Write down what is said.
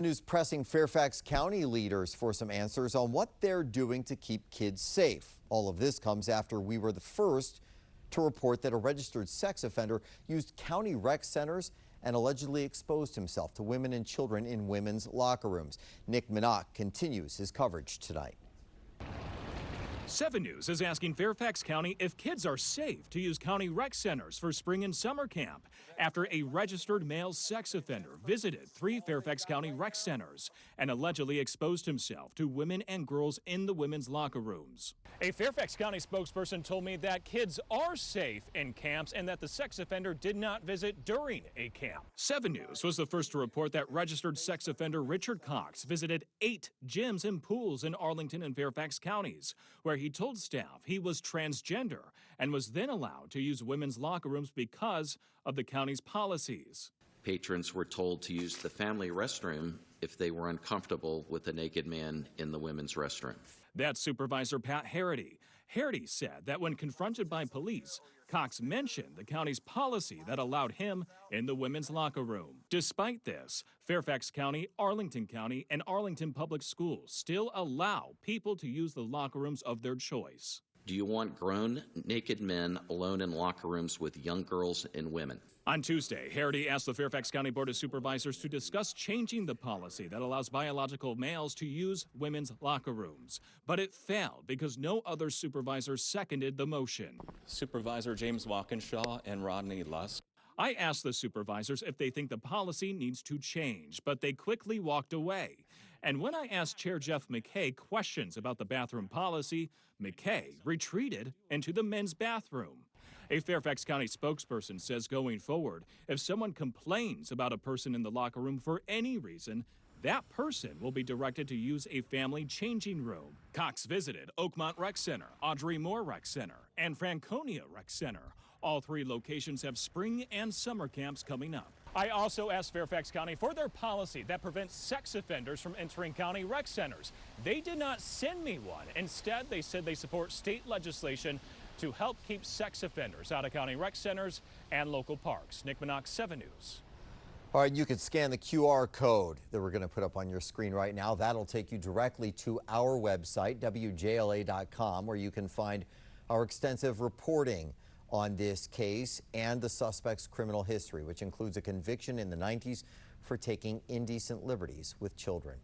News pressing Fairfax County leaders for some answers on what they're doing to keep kids safe. All of this comes after we were the first to report that a registered sex offender used county rec centers and allegedly exposed himself to women and children in women's locker rooms. Nick Minock continues his coverage tonight. 7 News is asking Fairfax County if kids are safe to use county rec centers for spring and summer camp after a registered male sex offender visited 3 Fairfax County rec centers and allegedly exposed himself to women and girls in the women's locker rooms. A Fairfax County spokesperson told me that kids are safe in camps and that the sex offender did not visit during a camp. 7 News was the first to report that registered sex offender Richard Cox visited 8 gyms and pools in Arlington and Fairfax counties, where he told staff he was transgender and was then allowed to use women's locker rooms because of the county's policies. Patrons were told to use the family restroom if they were uncomfortable with a naked man in the women's restroom. That's Supervisor Pat Harity. Harity said that when confronted by police, Cox mentioned the county's policy that allowed him in the women's locker room. Despite this, Fairfax County, Arlington County, and Arlington Public Schools still allow people to use the locker rooms of their choice. Do you want grown naked men alone in locker rooms with young girls and women? On Tuesday, Harity asked the Fairfax County Board of Supervisors to discuss changing the policy that allows biological males to use women's locker rooms. But it failed because no other supervisors seconded the motion. Supervisor James Walkinshaw and Rodney Lusk. I asked the supervisors if they think the policy needs to change, but they quickly walked away. And when I asked Chair Jeff McKay questions about the bathroom policy, McKay retreated into the men's bathroom. A Fairfax County spokesperson says going forward, if someone complains about a person in the locker room for any reason, that person will be directed to use a family changing room. Cox visited Oakmont Rec Center, Audrey Moore Rec Center, and Franconia Rec Center. All 3 locations have spring and summer camps coming up. I also asked Fairfax County for their policy that prevents sex offenders from entering county rec centers. They did not send me one. Instead, they said they support state legislation to help keep sex offenders out of county rec centers and local parks. Nick Minock, 7 News. All right, you can scan the QR code that we're going to put up on your screen right now. That'll take you directly to our website, WJLA.com, where you can find our extensive reporting on this case and the suspect's criminal history, which includes a conviction in the 90s for taking indecent liberties with children.